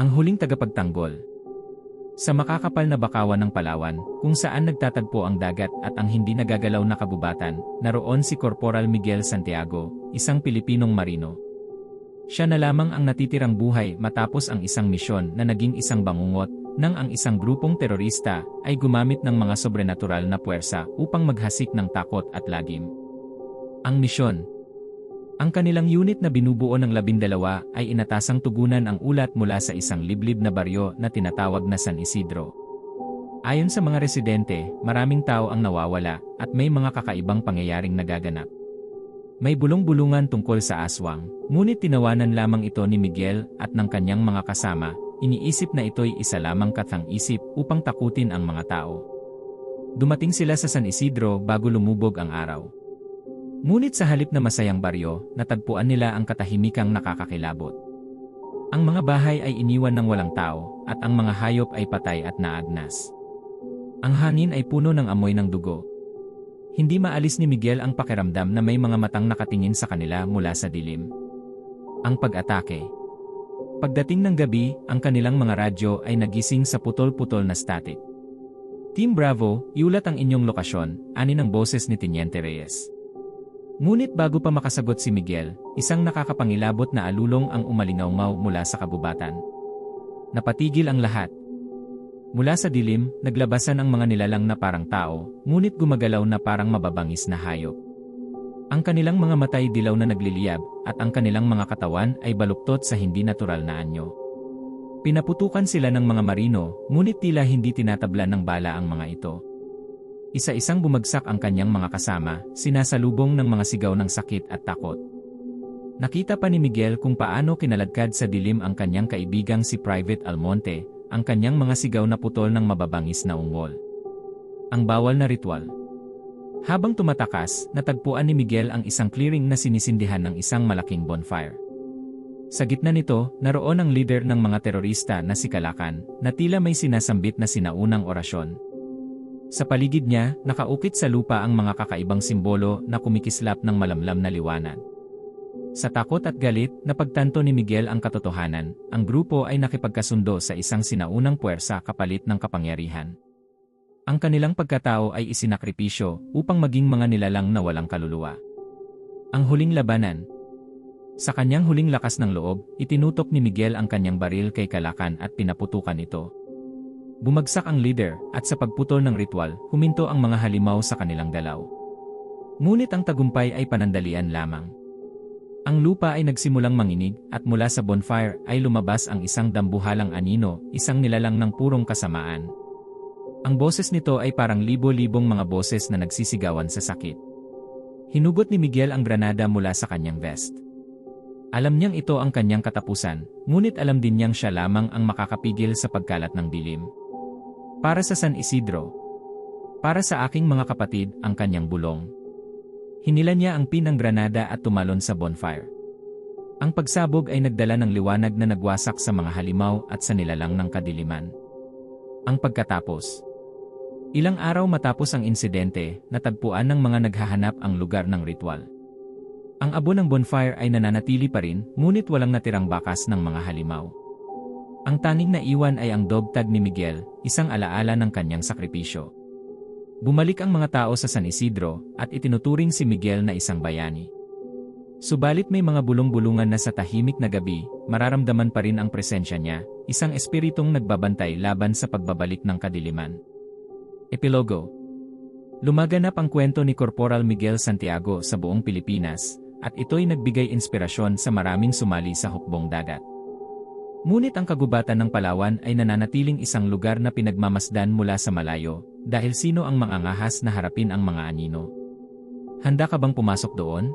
Ang huling tagapagtanggol. Sa makakapal na bakawan ng Palawan, kung saan nagtatagpo ang dagat at ang hindi nagagalaw na kagubatan, naroon si Corporal Miguel Santiago, isang Pilipinong marino. Siya na lamang ang natitirang buhay matapos ang isang misyon na naging isang bangungot nang ang isang grupong terorista ay gumamit ng mga sobrenatural na puwersa upang maghasik ng takot at lagim. Ang misyon. Ang kanilang unit na binubuo ng 12 ay inatasang tugunan ang ulat mula sa isang liblib na baryo na tinatawag na San Isidro. Ayon sa mga residente, maraming tao ang nawawala at may mga kakaibang pangyayaring nagaganap. May bulong-bulungan tungkol sa aswang, ngunit tinawanan lamang ito ni Miguel at ng kanyang mga kasama, iniisip na ito'y isa lamang katang-isip upang takutin ang mga tao. Dumating sila sa San Isidro bago lumubog ang araw. Ngunit sa halip na masayang baryo, natagpuan nila ang katahimikang nakakakilabot. Ang mga bahay ay iniwan ng walang tao, at ang mga hayop ay patay at naagnas. Ang hangin ay puno ng amoy ng dugo. Hindi maalis ni Miguel ang pakiramdam na may mga matang nakatingin sa kanila mula sa dilim. Ang pag-atake. Pagdating ng gabi, ang kanilang mga radyo ay nagising sa putol-putol na static. Team Bravo, iulat ang inyong lokasyon, ani ng boses ni Teniente Reyes. Ngunit bago pa makasagot si Miguel, isang nakakapangilabot na alulong ang umalingaw-ngaw mula sa kabubatan. Napatigil ang lahat. Mula sa dilim, naglabasan ang mga nilalang na parang tao, ngunit gumagalaw na parang mababangis na hayop. Ang kanilang mga matay dilaw na nagliliyab, at ang kanilang mga katawan ay baluktot sa hindi natural na anyo. Pinaputukan sila ng mga marino, ngunit tila hindi tinatablan ng bala ang mga ito. Isa-isang bumagsak ang kanyang mga kasama, sinasalubong ng mga sigaw ng sakit at takot. Nakita pa ni Miguel kung paano kinaladkad sa dilim ang kanyang kaibigang si Private Almonte, ang kanyang mga sigaw na putol ng mababangis na ungol. Ang bawal na ritual. Habang tumatakas, natagpuan ni Miguel ang isang clearing na sinisindihan ng isang malaking bonfire. Sa gitna nito, naroon ang leader ng mga terorista na si Kalakan, na tila may sinasambit na sinaunang orasyon. Sa paligid niya, nakaukit sa lupa ang mga kakaibang simbolo na kumikislap ng malamlam na liwanag. Sa takot at galit, napagtanto ni Miguel ang katotohanan, ang grupo ay nakipagkasundo sa isang sinaunang puwersa kapalit ng kapangyarihan. Ang kanilang pagkatao ay isinakripisyo upang maging mga nilalang na walang kaluluwa. Ang huling labanan. Sa kanyang huling lakas ng loob, itinutok ni Miguel ang kanyang baril kay Kalakan at pinaputukan ito. Bumagsak ang leader, at sa pagputol ng ritual, huminto ang mga halimaw sa kanilang galaw. Ngunit ang tagumpay ay panandalian lamang. Ang lupa ay nagsimulang manginig, at mula sa bonfire ay lumabas ang isang dambuhalang anino, isang nilalang ng purong kasamaan. Ang boses nito ay parang libo-libong mga boses na nagsisigawan sa sakit. Hinugot ni Miguel ang granada mula sa kanyang vest. Alam niyang ito ang kanyang katapusan, ngunit alam din niyang siya lamang ang makakapigil sa pagkalat ng dilim. Para sa San Isidro. Para sa aking mga kapatid, ang kanyang bulong. Hinila niya ang pin ng granada at tumalon sa bonfire. Ang pagsabog ay nagdala ng liwanag na nagwasak sa mga halimaw at sa nilalang ng kadiliman. Ang pagkatapos. Ilang araw matapos ang insidente, natagpuan ng mga naghahanap ang lugar ng ritual. Ang abo ng bonfire ay nananatili pa rin, ngunit walang natirang bakas ng mga halimaw. Ang tanging naiwan ay ang dog tag ni Miguel, isang alaala ng kanyang sakripisyo. Bumalik ang mga tao sa San Isidro, at itinuturing si Miguel na isang bayani. Subalit may mga bulong-bulungan na sa tahimik na gabi, mararamdaman pa rin ang presensya niya, isang espiritong nagbabantay laban sa pagbabalik ng kadiliman. Epilogo. Lumaganap ang kwento ni Corporal Miguel Santiago sa buong Pilipinas, at ito'y nagbigay inspirasyon sa maraming sumali sa hukbong dagat. Ngunit ang kagubatan ng Palawan ay nananatiling isang lugar na pinagmamasdan mula sa malayo, dahil sino ang mangangahas na harapin ang mga anino? Handa ka bang pumasok doon?